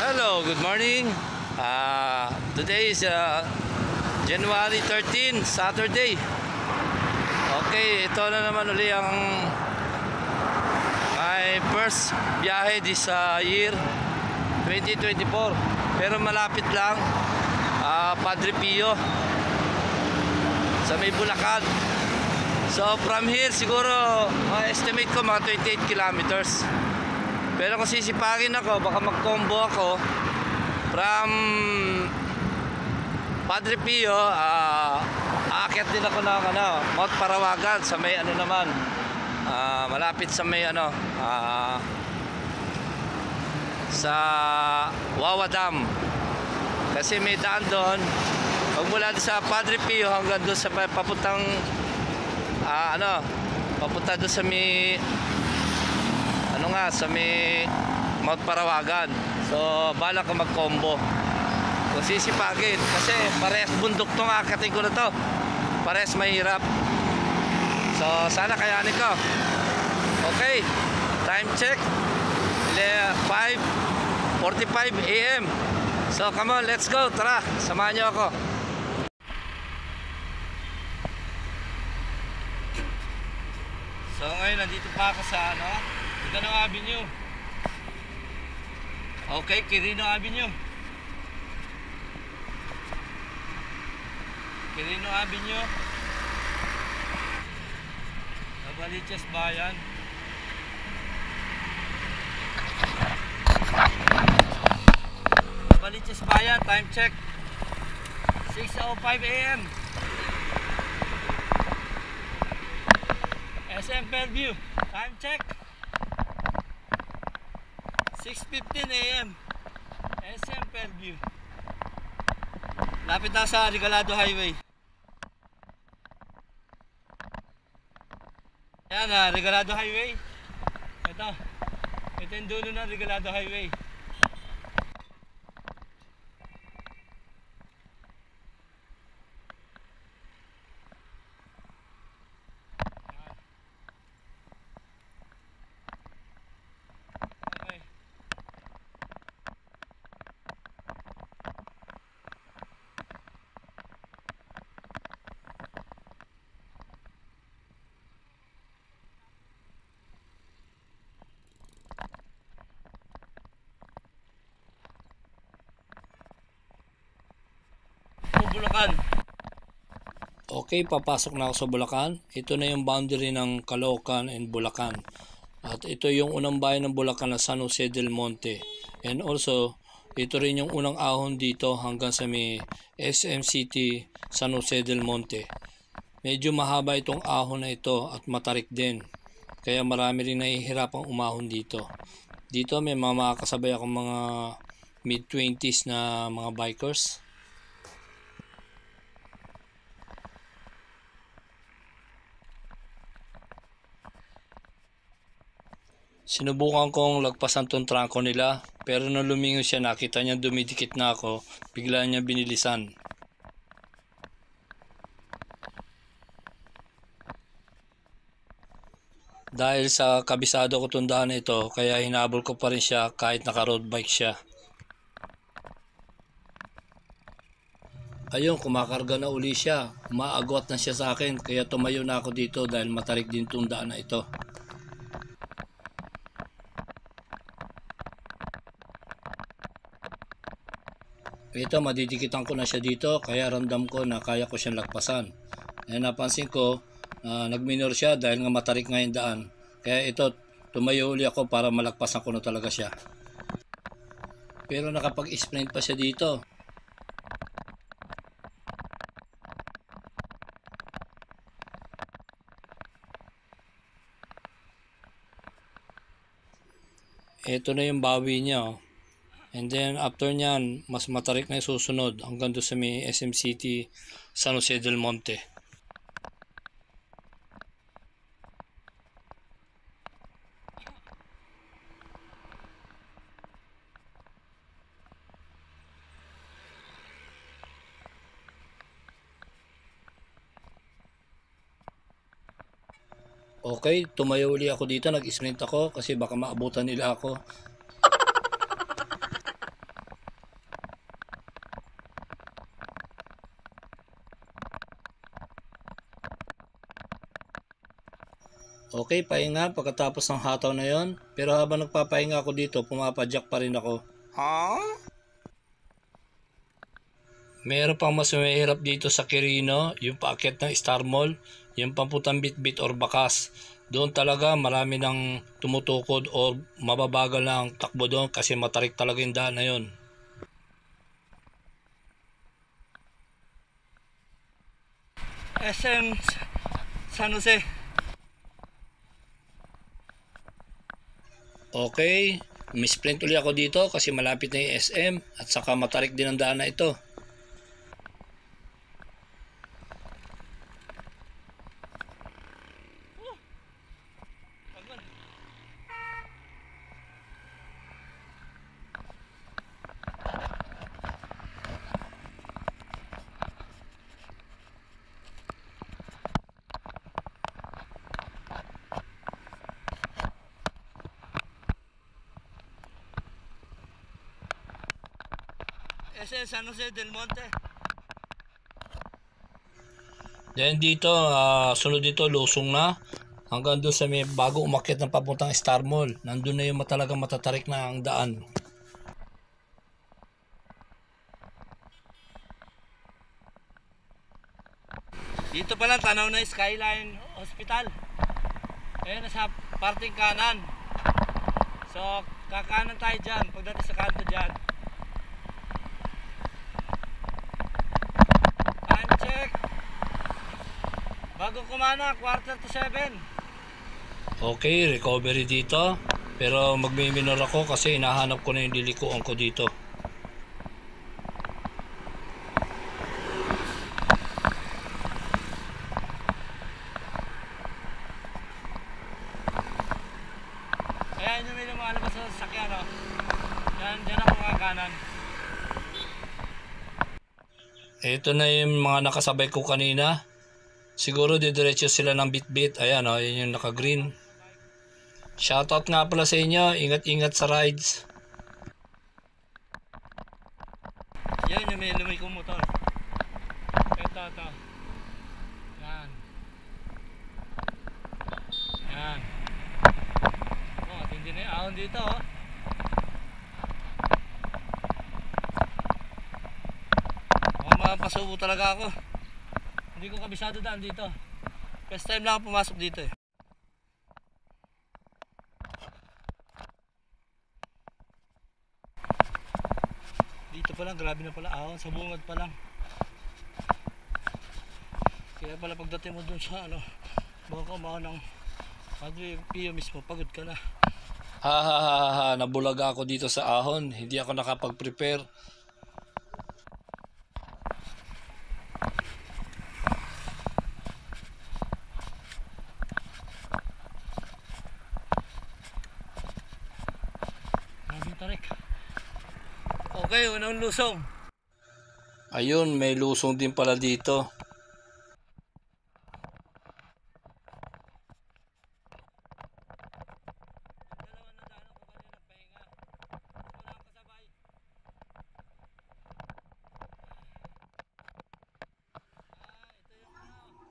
Hello, good morning. Today is January 13, Saturday. Okay, ito na naman uli ang my first biyahe this year 2024. Pero malapit lang, Padre Pio sa may Bulacan. So from here siguro estimate ko mga 28 kilometers. Pero kung sisipagin ako, baka mag-combo ako from Padre Pio, aakyat din ako ng Mount Parawagan sa may naman, malapit sa may sa Wawa Dam. Kasi may daan doon, pag mula sa Padre Pio hanggang doon sa papuntang papunta doon sa may sa may Mount Parawagan. So bala ko mag-combo kung sisipagin kasi parehas bundok tong akatin ko na to, parehas mahirap. So sana kayanin ko. Okay, time check 5:45 AM. So come on, let's go, tara, samahan nyo ako. So ngayon nandito pa ako sa Quirino Avenue. Okay, Quirino Avenue. Quirino Avenue. Novaliches Bayan. Novaliches Bayan, time check 6:05 AM. SM Fairview, time check 6:15 AM. SM Fairview. Lapit na sa Regalado Highway. Ayan, Regalado Highway. Ito yung dulo ng Regalado Highway. Bulacan. Okay, papasok na ako sa Bulacan. Ito na yung boundary ng Caloocan and Bulacan. At ito yung unang bayan ng Bulacan na San Jose del Monte. And also, ito rin yung unang ahon dito hanggang sa may SM City San Jose del Monte. Medyo mahaba itong ahon na ito at matarik din. Kaya marami rin nahihirapang umahon dito. Dito may makakasabay akong mga mid-20s na mga bikers. Sinubukan kong lagpasan tong trangko nila, pero nung lumingon siya nakita niya dumidikit na ako, bigla niya binilisan. Dahil sa kabisado ko tong daan na ito, kaya hinabol ko pa rin siya kahit naka road bike siya. Ayun, kumakarga na uli siya, umaagwat na siya sa akin, kaya tumayo na ako dito dahil matarik din tong daan na ito. Ito, madidikitan ko na siya dito, kaya ramdam ko na kaya ko siyang lagpasan. Kaya napansin ko, nagminor siya dahil nga matarik nga yung daan. Kaya ito, tumayo uli ako para malagpasan ko na talaga siya. Pero nakapag-sprint pa siya dito. Ito na yung bawi niya, oh. And then after nyan, mas matarik na yung susunod hanggang doon sa may SM City San Jose del Monte. Okay, tumayo uli ako dito, nag-sprint ako kasi baka maabutan nila ako. Okay, pahinga pagkatapos ng hataw na yon. Pero habang nagpapahinga ako dito, pumapadyak pa rin ako. Meron pang mas mahirap dito sa Quirino, yung paakyat ng Star Mall, yung pamputang Bitbit or Bakas. Doon talaga marami nang tumutukod o mababagal na ang takbo doon kasi matarik talaga yung daan na yun. SM San Jose. Okay, misprint ulit ako dito kasi malapit na yung SM at saka matarik din ang daan na ito. SM San Jose del Monte. Then dito, sunod dito, lusong na. Hanggang doon sa may bago umakyat ng papuntang Star Mall. Nandun na yung talagang matatarik na ang daan. Dito pa lang tanaw na Skyline Hospital. Ayun, nasa parting kanan. So, kakanan tayo dyan. Pagdating sa kanto dyan. Time check. Bago kumana, 6:45. Okay, recovery dito. Pero magmi-minor ako kasi hinahanap ko na yung lilikuan ko dito. Ayan yung may lumalabas sa sasakyan, no? Dyan ako kakanan. Ito na yung mga nakasabay ko kanina. Siguro didiretso sila ng Bitbit. Ayan o, yun yung naka-green. Shoutout nga pala sa inyo. Ingat-ingat sa rides. Yan yung may lumikong motor. Ito. Yan. Yan. Oh, hindi na yung ahon dito, oh. Mapasubo talaga ako. Hindi ko kabisado daan dito. First time lang ako pumasok dito eh. Dito pa lang, grabe na pala ahon. Sa bungad pa lang. Kaya pala pagdating mo dun sa ano, baka umahon ng Padre Pio mismo, pagod ka na. Nabulaga ako dito sa ahon. Hindi ako nakapag-prepare. Okay, unang lusong. Ayun, may lusong din pala dito.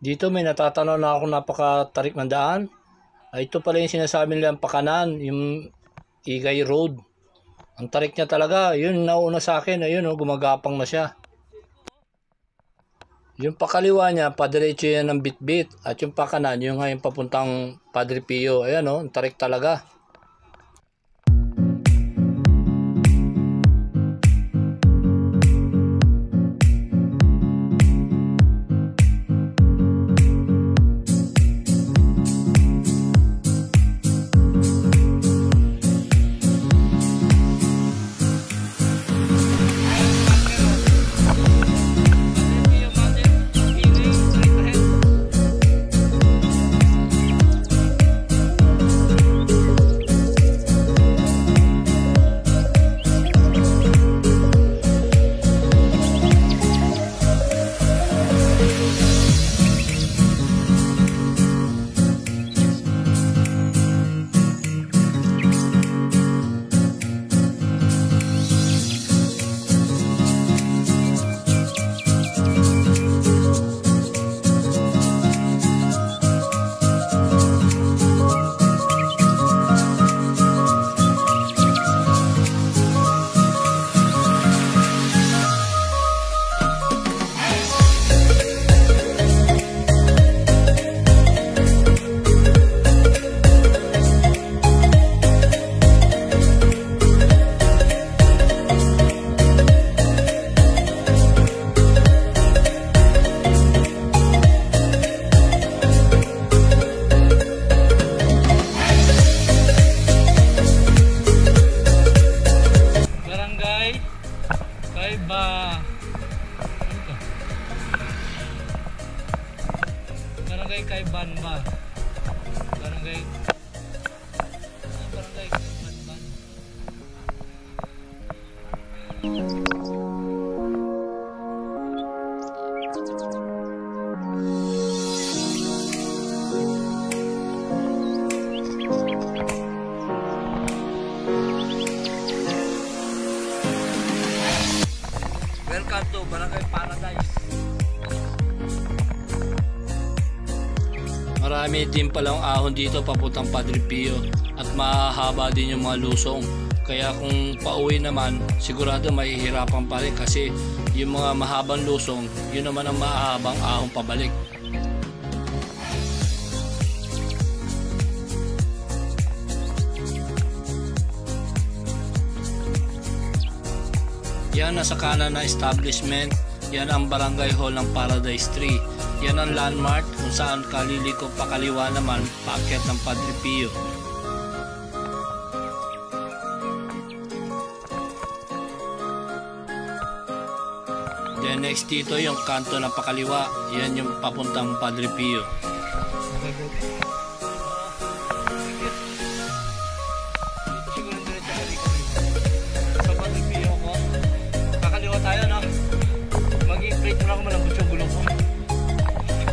Dito may natatanaw na ako napakatarik ng daan. Ito pala yung sinasabi nilang pakanan, yung Igay Road. Ang tarik niya talaga, yun nauna sa akin, ayun gumagapang na siya. Yung pakaliwa niya, padiretso yan ng Bitbit. At yung pakanan, yung ngayon papuntang Padre Pio, ayan ang tarik talaga. Banba. Ano to? Barangay kay Banba. Barangay kay Banba. Welcome to Barangay Paradise. Marami din palang ahon dito papuntang Padre Pio at mahahaba din yung mga lusong. Kaya kung pauwi naman, sigurado mahihirapan pa rin kasi yung mga mahabang lusong, yun naman ang mahabang ahon pabalik. Yan nasa kanan na establishment, yan ang barangay hall ng Paradise Tree. Yan ang landmark kung saan kaliliko pa kaliwa naman paakyat ng Padre Pio. Then next dito yung kanto ng pakaliwa, yan yung papuntang Padre Pio. Tayo no, mag-i-plate mo lang malambot yung gulong ko.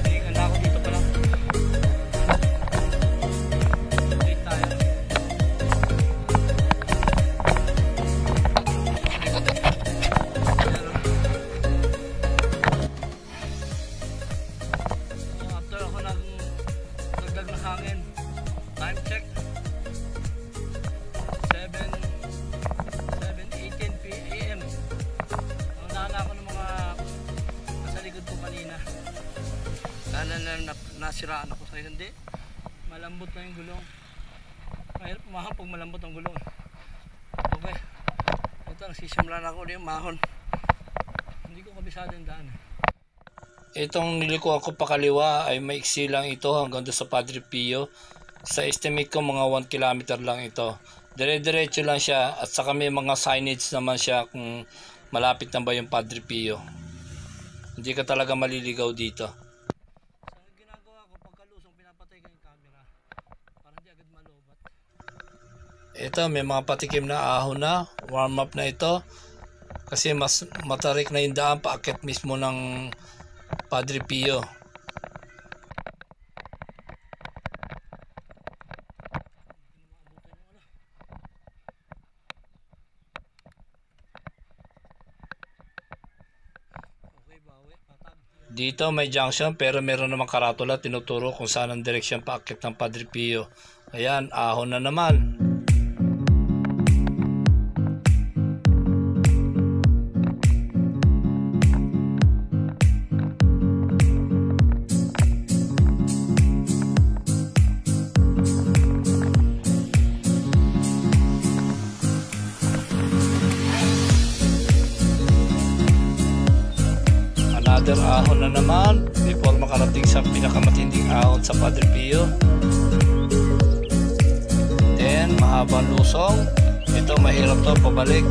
Tingnan ako dito pa lang. Plate tayo. After ako nagdag ng hangin, time check 7:18 p.m. Nauna ako ng mga nasa likod ko kanina. Sana nasiraan ako sa hindi. Malambot na yung gulong. Mahirap umahon pag malambot ang gulong. Okay. Ito, nagsisimula na ako yung mahon. Hindi ko kabisado yung daan. Itong niliko ako pakaliwa ay maiksi lang ito hanggang doon sa Padre Pio. Sa estimate ko mga 1 kilometer lang ito. Dire-diretso lang siya at saka may mga signage naman siya kung malapit na ba yung Padre Pio. Hindi ka talaga maliligaw dito. So, ang ginagawa ko pagkalusong pinapatay ko yung camera para hindi agad malobat. Ito may mga patikim na ahon na, warm up na ito. Kasi mas matarik na yung daan paakyat mismo ng Padre Pio. Dito may junction pero meron namang karatula tinuturo kung saan ang direksyon paakyat ng Padre Pio. Ayan, ahon na naman. Another ahon na naman before makarating sa pinakamatinding ahon sa Padre Pio. Then mahabang lusong. Ito mahirap to pabalik.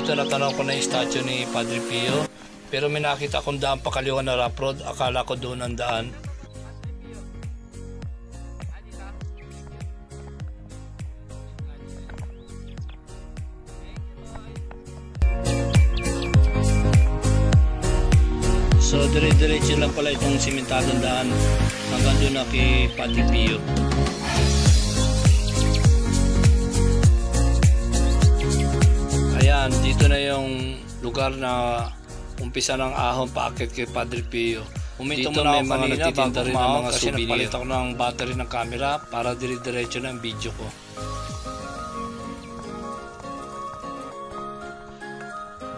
Dito natanaw ko na yung statue ni Padre Pio. Pero may nakita akong daan pa kaliwa na rough road. Akala ko doon ang daan. So dire-diretso lang pala itong simentadong daan hanggang doon na kay Padre Pio. Ayan, dito na yung lugar na umpisa ng ahon paakit kay Padre Pio. Dito may mga nagtitinda rin ng mga souvenir. Nagpalit ako ng battery ng camera para dire-diretso na ang video ko.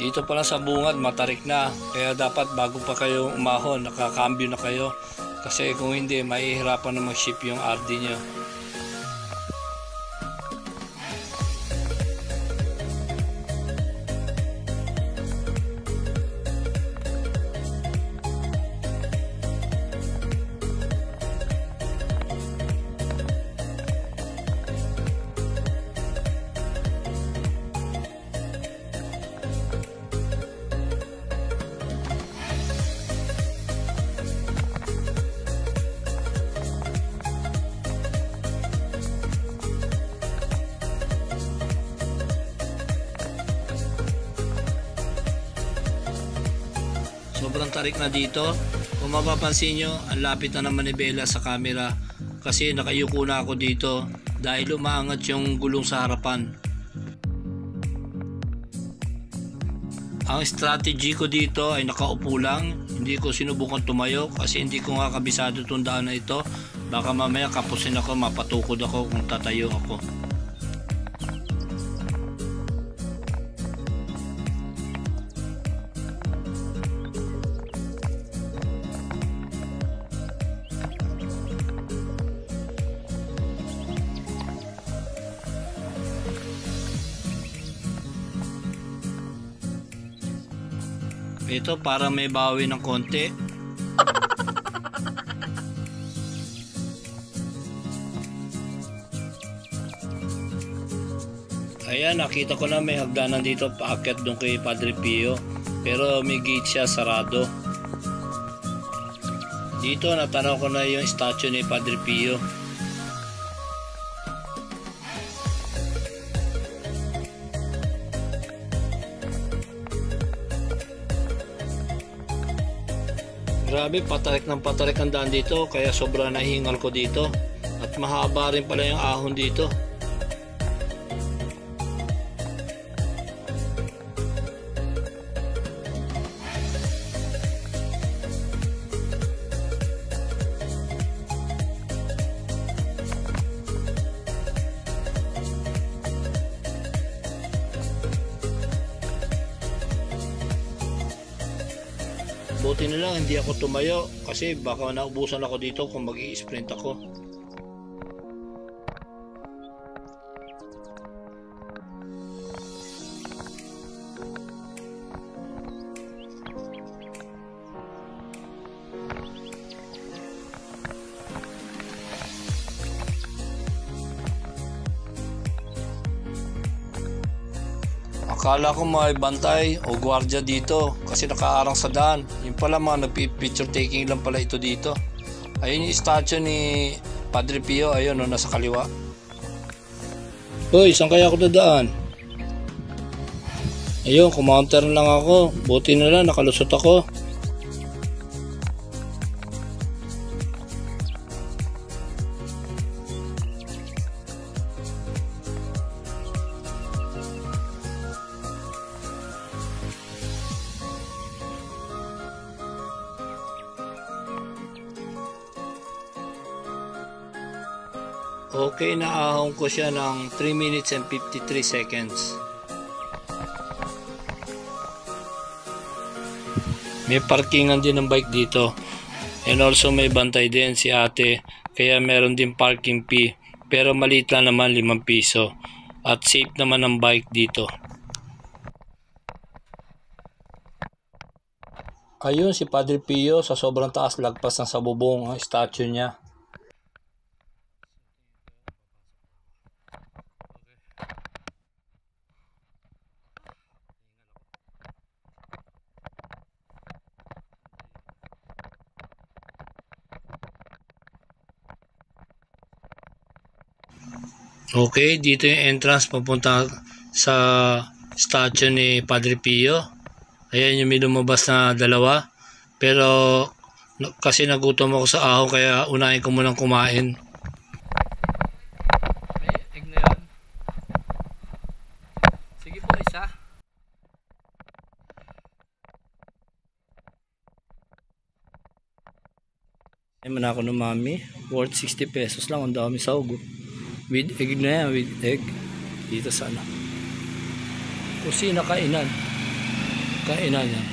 Dito pala sa bungad matarik na, kaya dapat bago pa kayo umahon nakakambyo na kayo, kasi kung hindi mahihirapan na mag-ship yung RD nyo. Sobrang tarik na dito. Kung mapapansin nyo, ang lapit na ng manibela sa camera kasi nakayuko na ako dito dahil umaangat yung gulong sa harapan. Ang strategy ko dito ay nakaupo lang. Hindi ko sinubukan tumayo kasi hindi ko nga kabisado itong daan na ito. Baka mamaya kapusin ako, mapatukod ako kung tatayo ako. Ito para may bawi ng konti. Ayan, nakita ko na may hagdanan dito paakyat doon kay Padre Pio, pero may gate siya sarado. Dito natanaw ko na yung statue ni Padre Pio. Grabe, patarik ng patarik ang daan dito, kaya sobra nahingal ko dito. At mahaba rin pala yung ahon dito. Buti na lang hindi ako tumayo kasi baka naubusan ako dito kung mag-i-sprint ako. Akala ko may bantay o gwardiya dito kasi nakaarang sa daan. Yung pala mga nag-picture taking lang pala ito dito. Ayun yung statue ni Padre Pio, ayun o, nasa kaliwa. Hoy, saan kaya ako dadaan? Ayun, kumounter lang ako. Buti na lang, nakalusot ako. Okay, naahon ko siya ng 3 minutes and 53 seconds. May parkingan din ng bike dito. And also may bantay din si ate. Kaya meron din parking fee. Pero maliit lang naman, 5 piso. At safe naman ang bike dito. Ayun si Padre Pio sa sobrang taas, lagpas ng sabubong ang statue niya. Okay, dito yung entrance papunta sa statue ni Padre Pio. Ayan yung may lumabas na dalawa. Pero kasi nagutom ako sa ahon kaya unahin ko munang kumain. May egg na yun. Sige po, isa. Ay man ako ng mami. Worth 60 pesos lang. Ang dami sahog. With egg na yan. With egg. Dito sa ano. Kusina kainan. Kainan yan.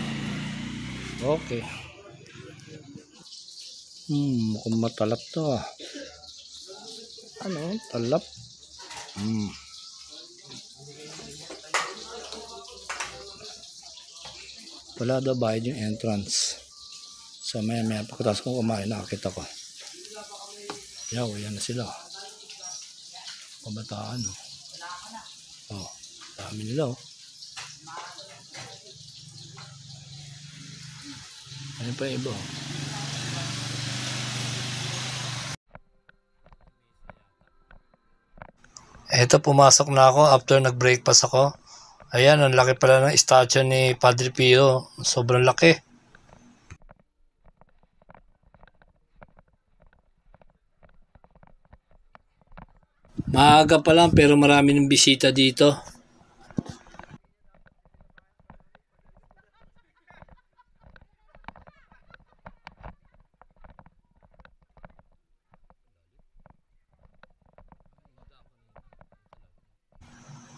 Okay. Mukhang matalap to ah. Ano? Talap. Wala daw bayad yung entrance. So maya pagkatapos kong kumain nakakita ko. Yan na sila. Kabataan oh. Oh, dami nila oh. Ano pa iba oh. Eto, pumasok na ako after nag-breakfast ako. Ayan, ang laki pala ng statue ni Padre Pio. Sobrang laki. Maaga pa lang pero marami ng bisita dito.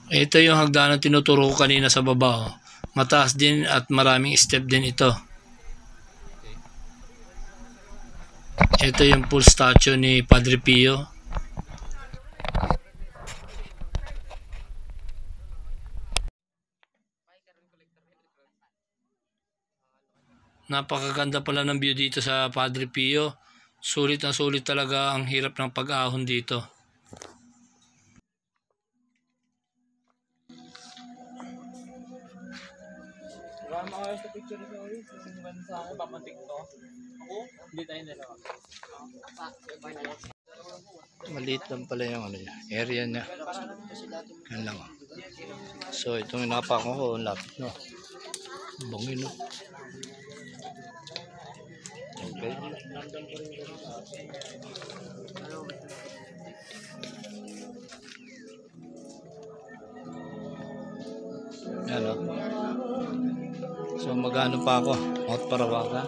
Ito yung hagdanan tinuturo ko kanina sa baba. Oh. Mataas din at maraming step din ito. Ito yung full statue ni Padre Pio. Napakaganda pala ng view dito sa Padre Pio. Sulit na sulit talaga, ang hirap ng pag-ahon dito. Maliit lang pala yung ano niya, area niya. Yan lang. So itong inapakan ko, lapit no. Bangin no. Okay. Yan o. So magano pa ako, Mount Parawagan.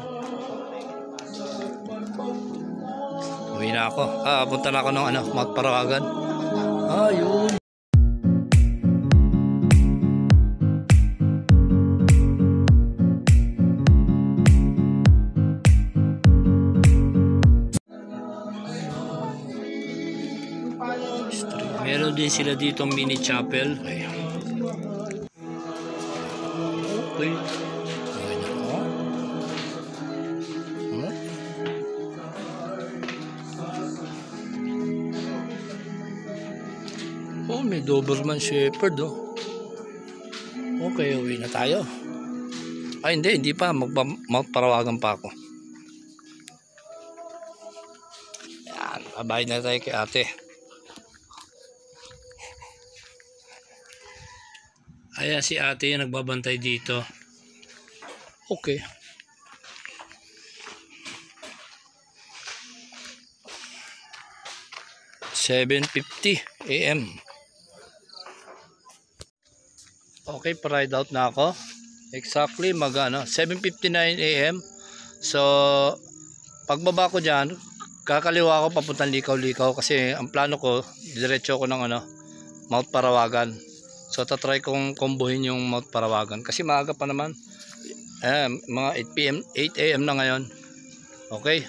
Uwi na ako. Punta na ako ng Mount Parawagan. Yun. Meron din sila dito mini chapel. Ayan. Okay. Oh, may Doberman Shepherd oh. Okay, uwi na tayo. Ay hindi pa, Mount Parawagan pa ako. Yan, babay na tayo kay ate. Ayan si ate yung nagbabantay dito. Okay. $7:50 AM. Okay, pa-ride out na ako. Exactly 7:59 AM. So pagbaba ko dyan, kakaliwa ako papuntang Likaw-Likaw kasi ang plano ko, diretso ko ng Mount Parawagan. So tatry kong kombohin yung Mount Parawagan kasi maaga pa naman. Mga 8 AM na ngayon. Okay.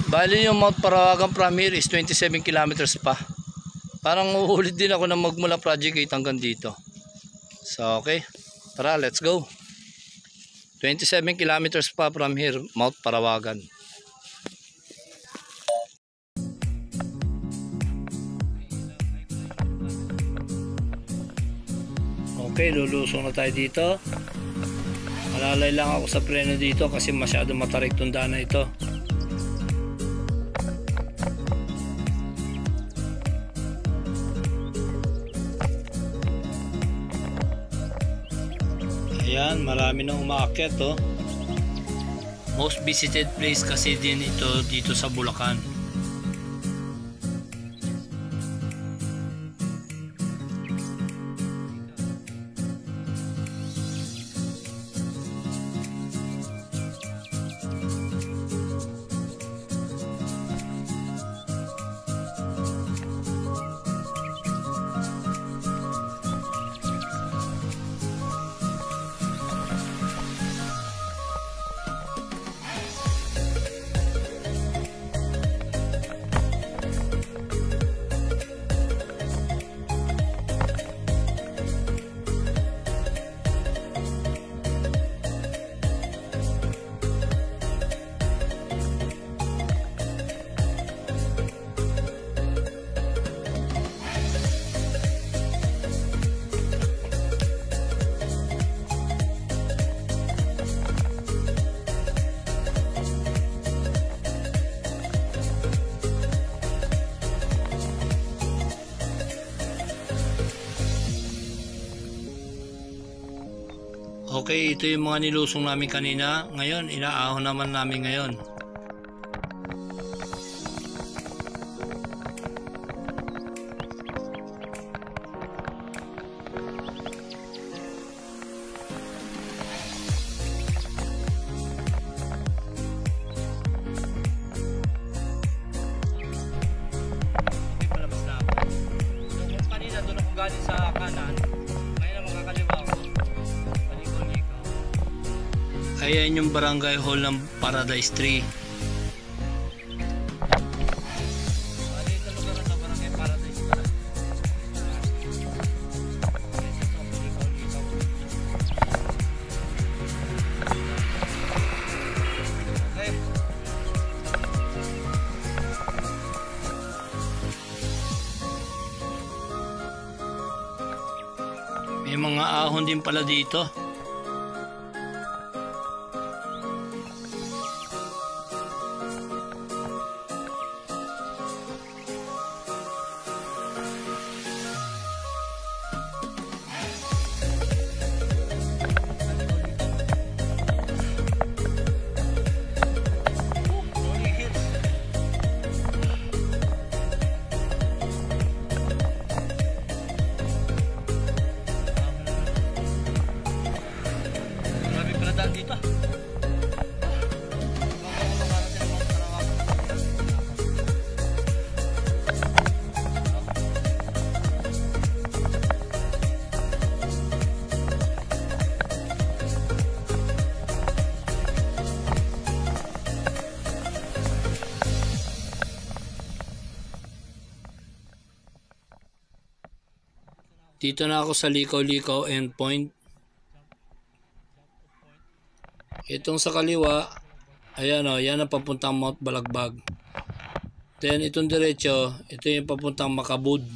Bali yung Mount Parawagan from here is 27 kilometers pa. Parang uulit din ako na magmula Project 8 hanggang dito. So okay. Tara, let's go. 27 kilometers pa from here, Mount Parawagan. Okay, lulusong na tayo dito. Malalay lang ako sa preno dito kasi masyado matarik tong daan na ito. Ayan, marami nang umaakyat oh. Most visited place kasi din ito dito sa Bulacan. Okay, ito yung mga nilusong namin kanina. Ngayon, inaahon naman namin ngayon. Hindi palabas na ako. Nung kanina doon ako galing sa kanan, ngayon na makakaliwa ako. Paliko-liko. Ayan yung barangay hall ng Paradise Tree. Dito lugar na sa Barangay Paradise pala. Ito, paliko-liko. Okay. May mga ahon din pala dito. Rolling Hills. Grabe pala daan dito. Dito na ako sa Likaw-Likaw endpoint. Itong sa kaliwa, ayan o, yan ang papuntang Mount Balagbag. Then itong diretso, ito yung papuntang Makabud.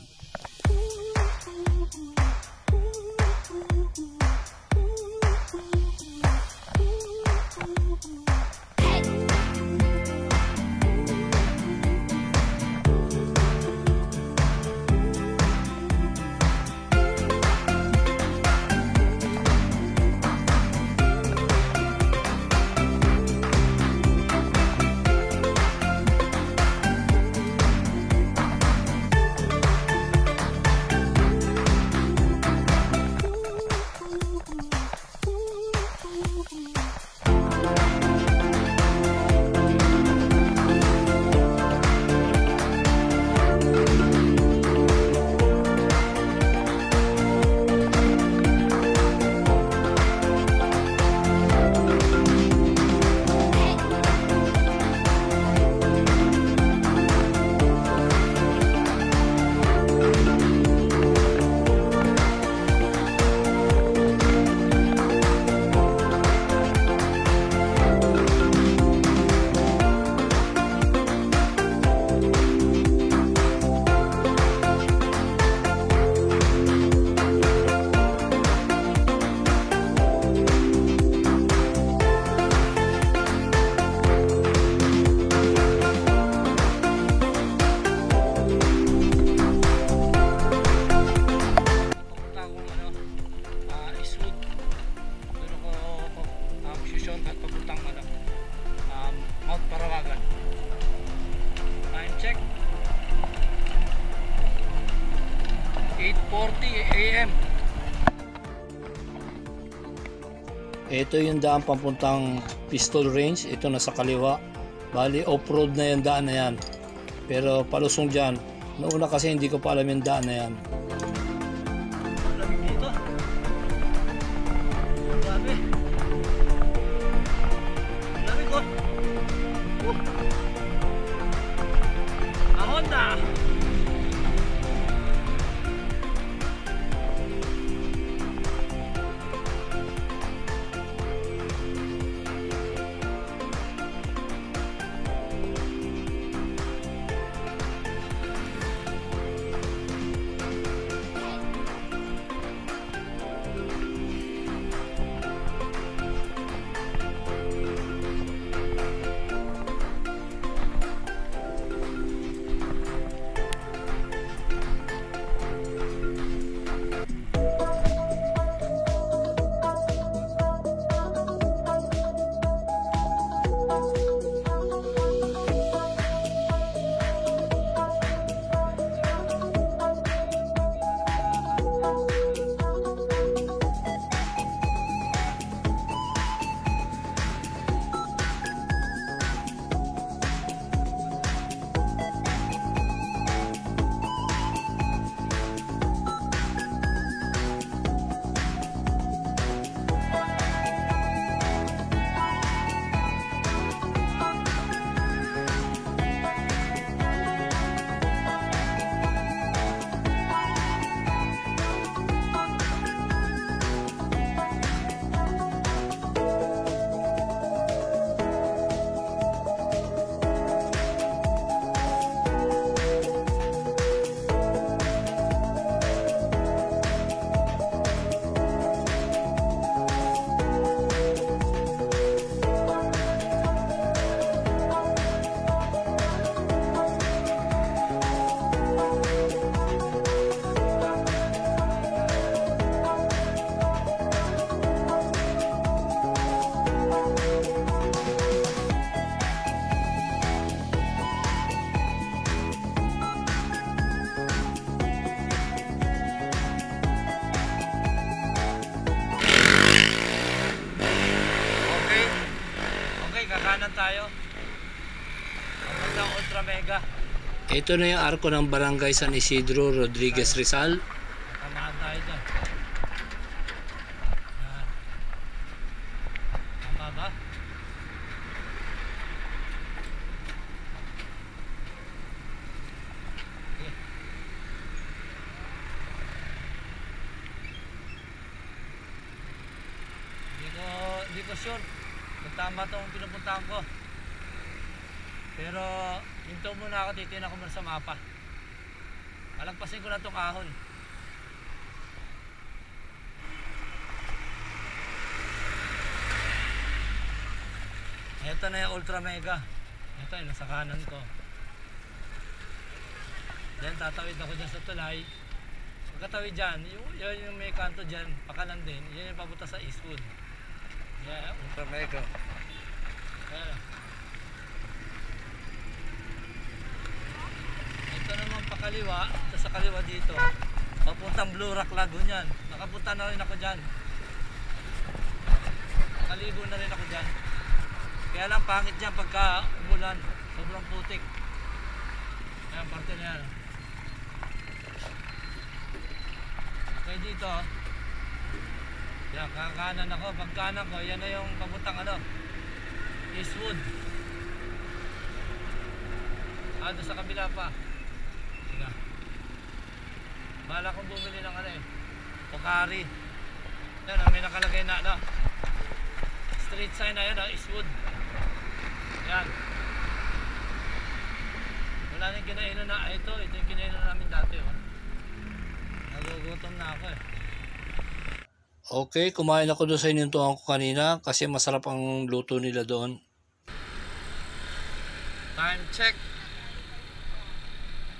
8:40 AM. Ito yung daan papuntang Pistol Range. Ito nasa kaliwa. Bali off-road na yung daan na yan. Pero palusong dyan. Nauna kasi hindi ko pa alam yung daan na yan. Lamig dito. Grabe. Lamig ko. Honda. Kakanan tayo. Papuntang Ultra Mega. Ito na yung arko ng Barangay San Isidro, Rodriguez, Rizal. Tamaan tayo dyan. Yan. Tama ba? Okay. Hindi ko sure kung tama itong pinupuntahan ko. Pero hinto muna ako, titignan ako muna sa mapa. Alagpasin ko na itong kahon. Ito na yung Ultra Mega. Ito yung nasa kanan ko. Then tatawid ako dyan sa tulay. Pagkatawid dyan, yung may kanto dyan, pakanan din. Yan yung papunta sa Eastwood. Yeah, Ultra Mega. Yeah. Ito naman pakaliwa, ito sa kaliwa dito. Papuntang Blue Rock Lagoon yan. Nakapunta na rin ako dyan. Nakaligo na rin ako dyan. Kaya lang pangit dyan pagka umulan. Sobrang putik. Ayan, parte na yan. Okay dito. Yan, kakanan ako. Pagkanan ko, yan na yung papuntang Eastwood. Doon sa kabila pa. Sige. Bala kong bumili ng Pocari. Yan, may nakalagay na street sign na yan, Eastwood. Yan. Wala nang kinainan na. Ito yung kinainan namin dati. Nagugutom na ako . Okay, kumain ako doon sa inintuan ko kanina kasi masarap ang luto nila doon. Time check.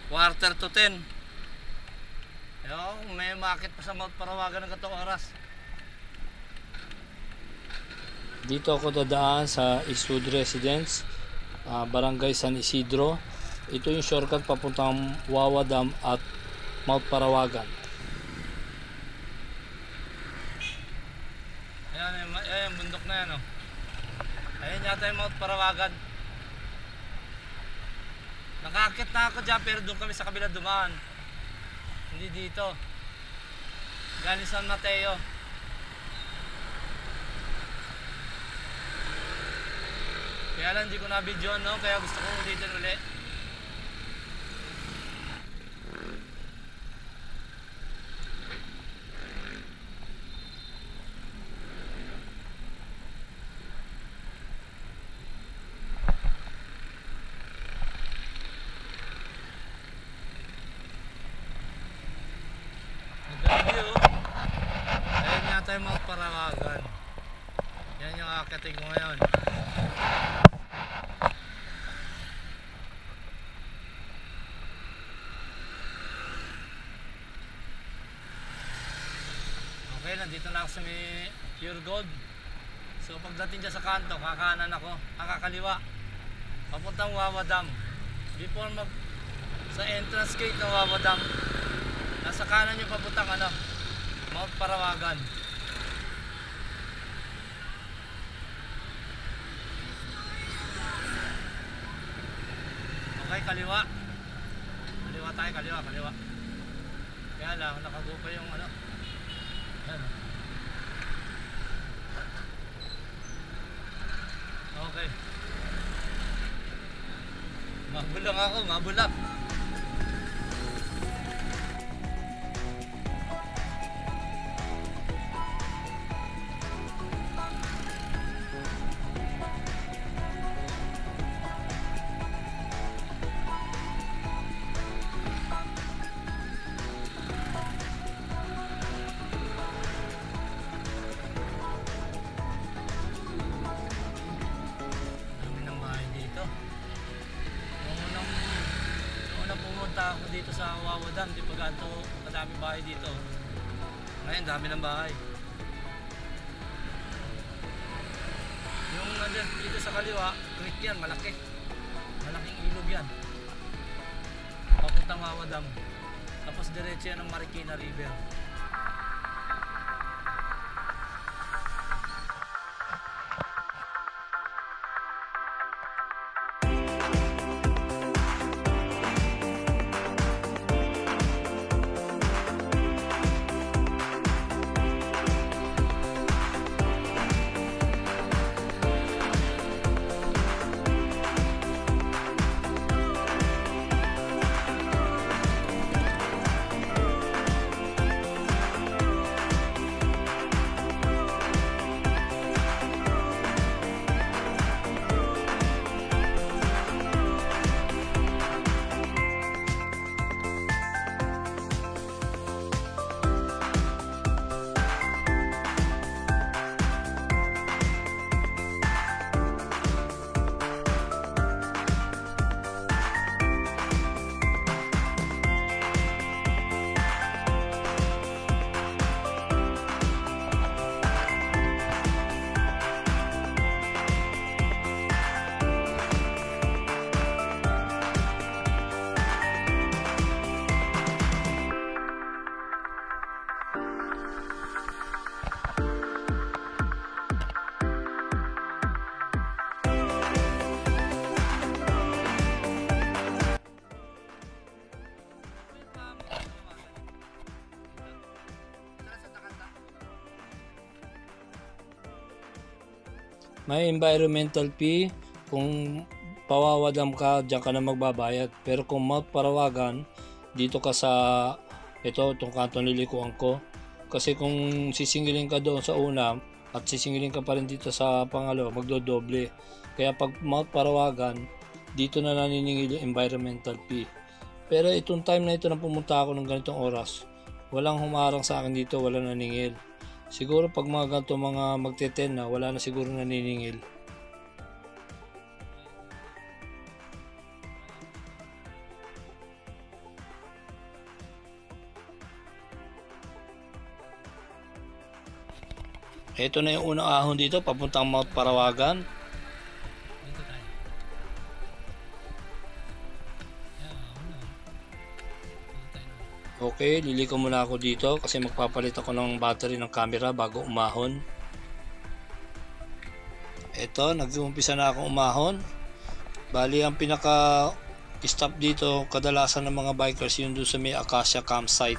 9:45. May market pa sa Mount Parawagan ng gatong oras. Dito ako dadaan sa Eastwood Residence, Barangay San Isidro. Ito yung shortcut papuntang Wawa Dam at Mount Parawagan. Ayan yung bundok na yan, oh. Ayan yata yung Mount Parawagan. Nakakit na ako dyan pero doon kami sa kabila dumaan. Hindi dito. Galing San Mateo. Kaya lang hindi ko na video, no? Kaya gusto ko ulitin ulit. Maganda view. Ayan yata yung Mount Parawagan. Yan yung akating ko ngayon. Okay, nandito na ako sa may Pure Gold. So pagdating dyan sa kanto, kakanan ako, kakaliwa. Papuntang Wawa Dam. Before sa entrance gate ng Wawa Dam, nasa kanan yung papuntang Mount Parawagan. Okay, kaliwa. Kaliwa tayo, kaliwa. Kaya lang, nakagupa yung Yan. Okay. Mabulang ako, mabulak. Ako dito sa Wawa Dam, di pa ganito madami bahay dito. Ngayon dami ng bahay. Yung nandiyan dito sa kaliwa, creek yan, malaki. Malaking ilog yan. Papuntang Wawa Dam. Tapos diretso yan ng Marikina River. May environmental fee. Kung pawawadam ka, diyan ka na magbabayad. Pero kung Mount Parawagan, dito ka sa itong kanto nilikuan ko. Kasi kung sisingilin ka doon sa una at sisingilin ka pa rin dito sa pangalawa, magdodoble. Kaya pag Mount Parawagan, dito na naniningil yung environmental fee. Pero itong time na ito na pumunta ako ng ganitong oras, walang humarang sa akin dito, walang naningil. Siguro pag mga ganito mga magte-10 na, wala na siguro naniningil. Ito na yung unang ahon dito, papuntang Mount Parawagan. Dito tayo. Okay, liliko muna ako dito kasi magpapalit ako ng battery ng camera bago umahon. Ito, nag-umpisa na akong umahon. Bali, ang pinaka stop dito kadalasan ng mga bikers yun doon sa may Acacia campsite.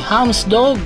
Hams dog.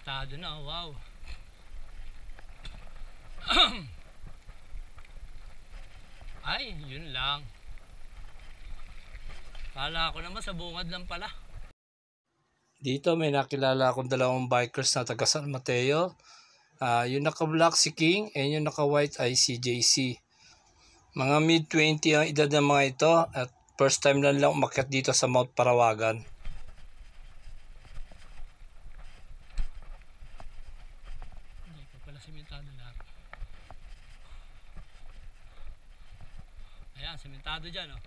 Sementado na, wow. Ay, yun lang. Kala ko naman sa bungad lang pala. Dito may nakilala akong dalawang bikers na taga San Mateo. Yung naka-black si King and yung naka-white ay si JC. Mga mid-20 ang edad ng mga ito at first time lang umakyat dito sa Mount Parawagan. Hindi ko pala sementado lahat. Ayan, sementado dyan, oh.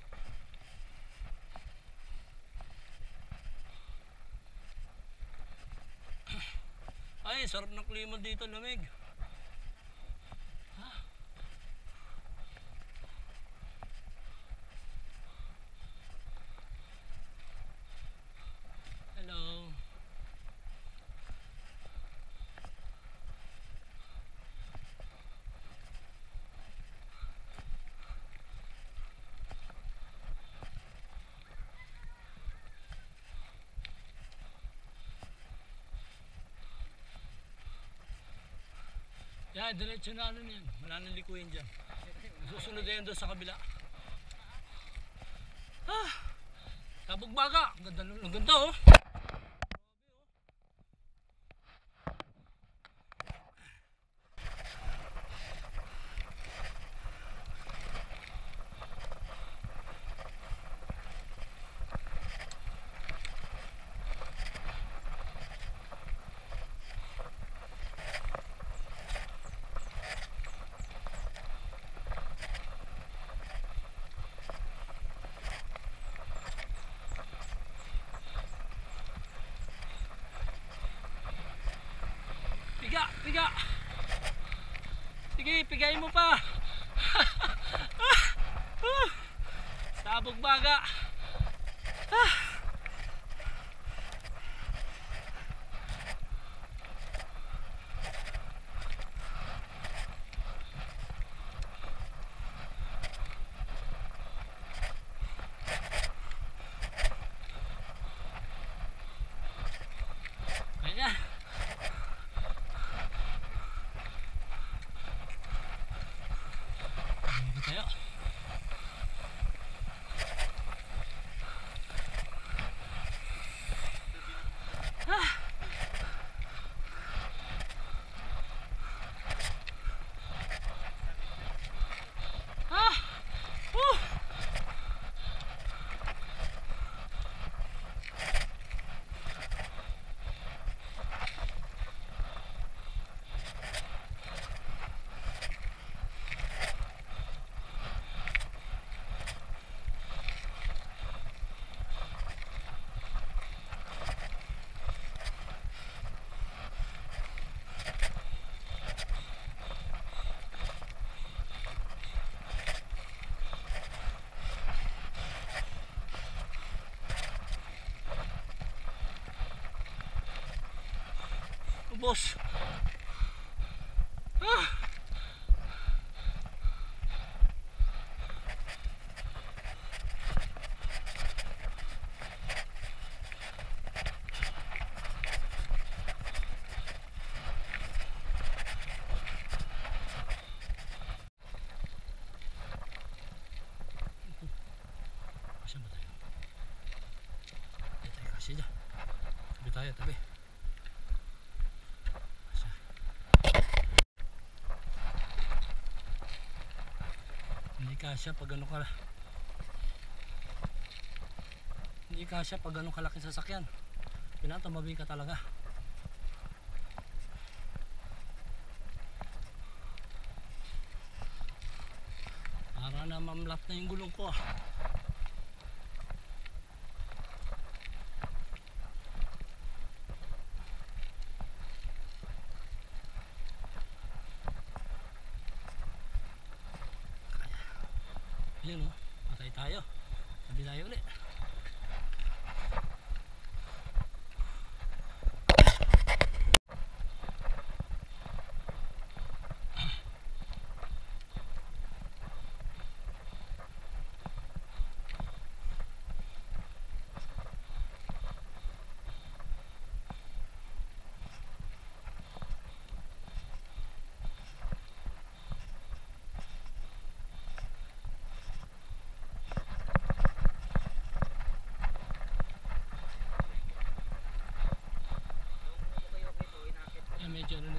Ay, sarap ng klima dito, lamig. Hello. Yan, diretso na ano yan. Wala nang likuyin dyan. Susunod na yan doon sa kabila. Tabugbaga. Ang ganda, oh. Piga! Sige, pigay mo pa! Sabog baga! Ayan! Tayo. Ubos. Saan ba tayo? Kasi dyan. Tabi tayo, tabi. Hindi kasya pag gano'n ka. Hindi kasya pag gano'n kalaki sasakyan. Pinatamabi ka talaga. Para na mamlat na yung gulong ko, ah. Ayan, oh, patay tayo. Sabi tayo ulit.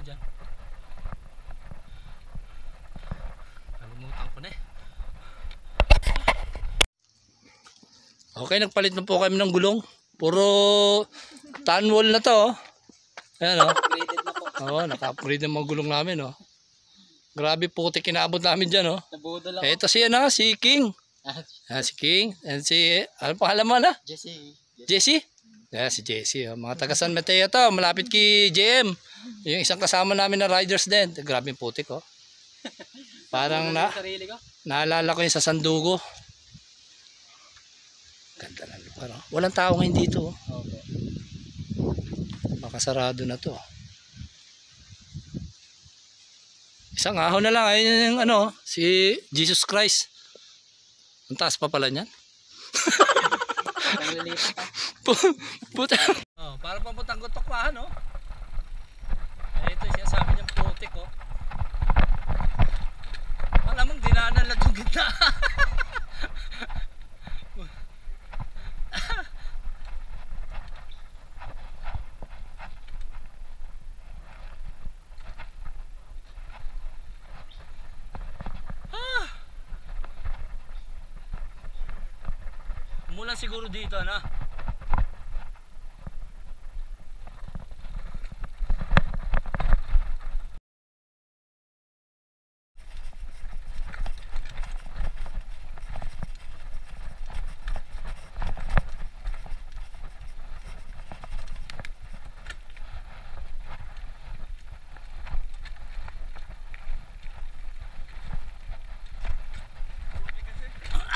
dyan. Kalimutan ko na eh. Okay, nagpalit na po kami ng gulong. Puro tan wall na to. Ayan o. Upgraded na po. Oo, naka-upgrade ng mga gulong namin o. Grabe puti kinabot namin dyan o. Nabudo lang. Ito siya na, si King. Si King. And si, ano pangalan mo na? Jesse. Jesse? Yeah, si Jesse. Oh. Mga taga San Mateo to. Malapit kay JM. Yung isang kasama namin na riders din. Grabe yung putik oh. Parang Sarili ko. naalala ko yung sa Sandugo. Ganda ng lugar oh. Walang tao ngayon dito oh. Okay. Makasarado na to. Isang ahon na lang. Ayun yung ano, si Jesus Christ. Ang taas pa pala niyan. Puta. Oh, para pamputang tokwahan oh. Ito siya sabi niyang putik oh. Malamang dinaanan lang itong gitna. Mula siguro dito na.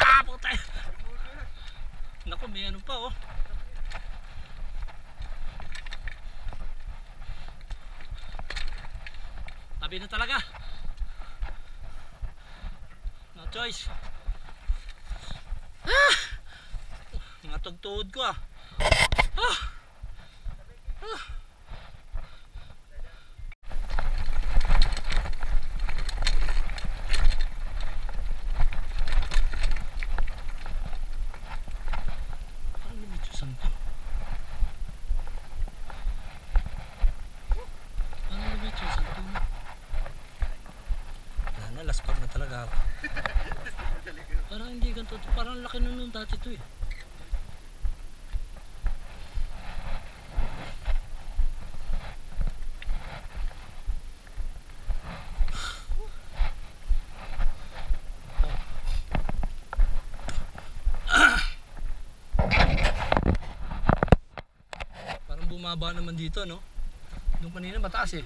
Ah, putay. Naku, may ano pa oh. Tabi na talaga. No choice. Ah! Mga tugtuod ko ah. Ah! Ah! Laspag na talaga ako. Parang hindi ganito. Parang laki na nung dati ito eh. Parang bumaba naman dito no. Doon kanina mataas eh.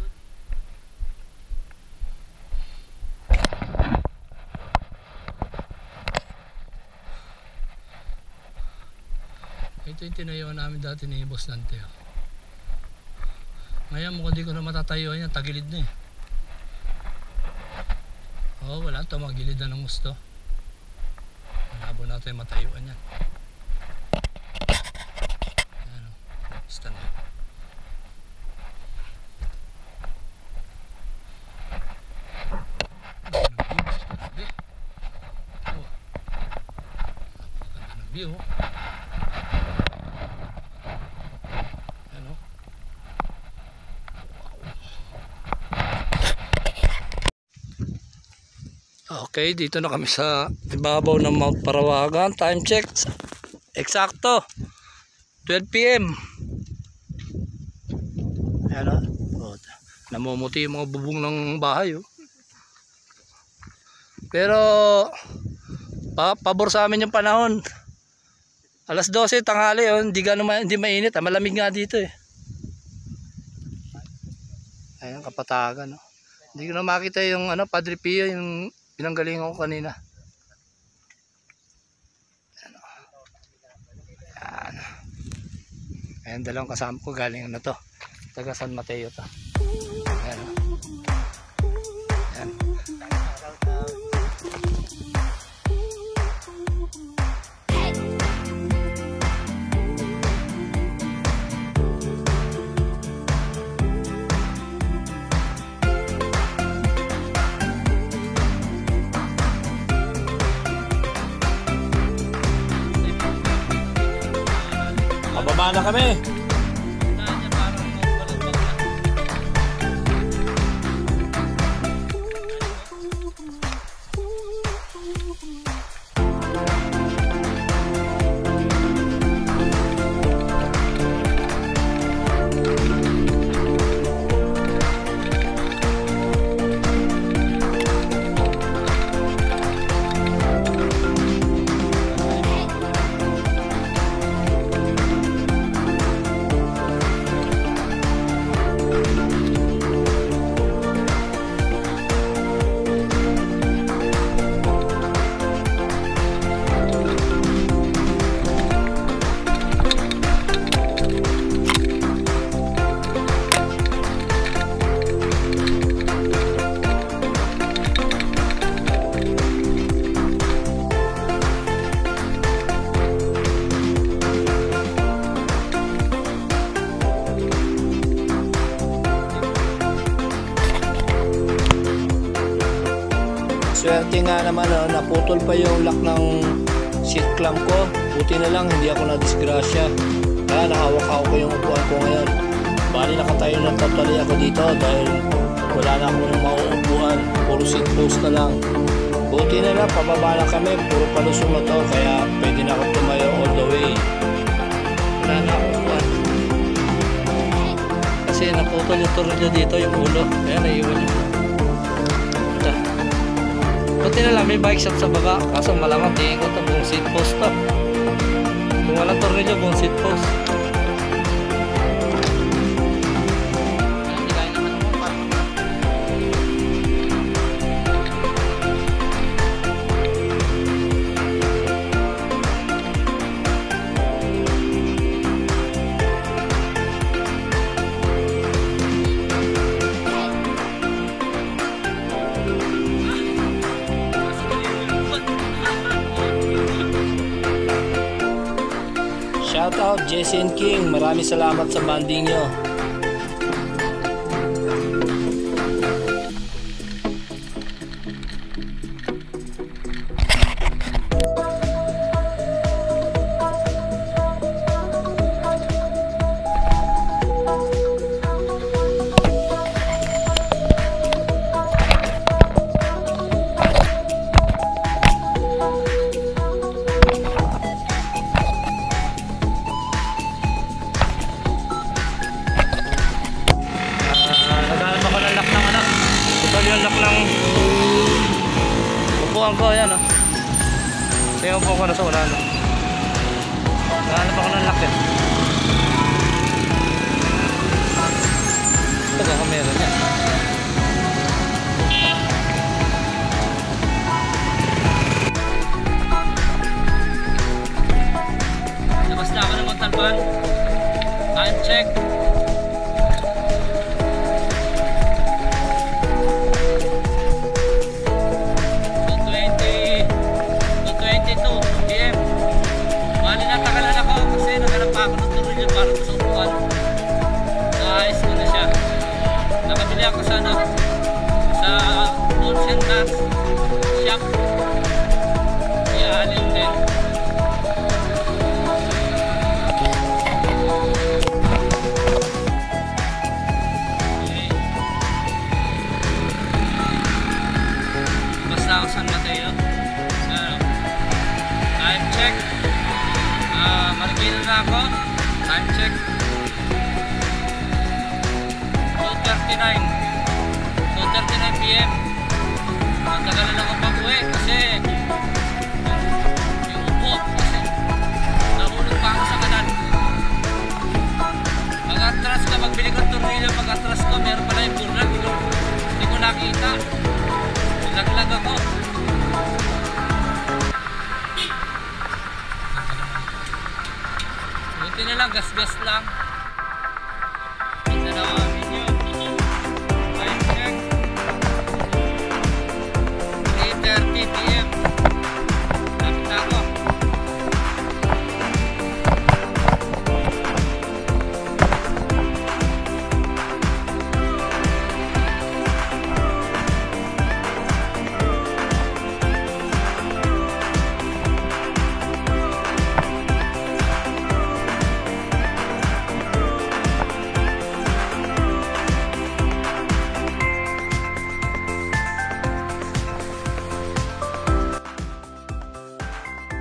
Ito yung tinayuan namin dati ni Boss Dante. Ngayon mukhang di ko na matatayuan yan. Tagilid na eh. Oo, wala. Tumagilid na ng gusto. Malabo natin matayuan yan. Ayan o. Stand up. Grabe. Oh. Napakaganda ng view. Okay, dito na kami sa ibabaw ng Mount Parawagan. Time check. Eksakto. 12 PM. Ayan o. Oh, namumuti yung mga bubong ng bahay. Oh. Pero, pabor sa amin yung panahon. Alas 12, tanghali. Oh, hindi mainit. Malamig nga dito eh. Ayan, Kapatagan. Oh. Hindi ko na makita yung Padre Pio, yung pinanggalingan ko kanina. Ayan. Ayan. Ayan, dalawang kasama ko galing to. Taga San Mateo to. Ayan. Ayan. Pababa na kami. Swerte nga naman, naputol pa yung lock ng seat clamp ko. Buti na lang hindi ako na-disgrasya. Kaya nakawak ko yung upuan ko ngayon. Bali nakatayo na totally ako dito dahil wala na ako ng mauupuan. Puro seat post na lang. Buti na lang, pababa na kami. Puro palusong na to. Kaya pwede na ako tumayo all the way. Wala na akong upuan. Kasi naputol yung tornilyo dito, yung ulo. Kaya naiwan yung ito. Buti na lang, may bike shop sa baba. Kaso malamang tingin ko ito buong seat post to. Kung walang tornilyo, buong seat post. Shout out Jesse and King, maraming salamat sa banding nyo. Yung lock ng upuan ko, ayan o. Ito yung upuan ko na sa ulan. Nahanap ako ng lock yan. Ito baka meron yan. Labas na ako ng Montalban. Time check. 2:22 PM. Bali natagalan ako kasi naghanap pa ako ng tornilyo para sa upuan. Naayos ko na siya. Nakabili ako sa Olsen Gas shop. Iaalin din. Basta ako San Mateo. Time check. Marikina na ako. Time check. 2:39 PM. Matagalan ako pag-uwi kasi yung upo kasi nahulog pa ako sa kanan. Mag-atras ka, magbili ko ng tornilyo, mag-atras ko, meron pala yung burlag. Hindi ko nakita. Naglag ako. Buti na lang, gas-gas lang. Isa na ako video. Time check. 3:30 PM.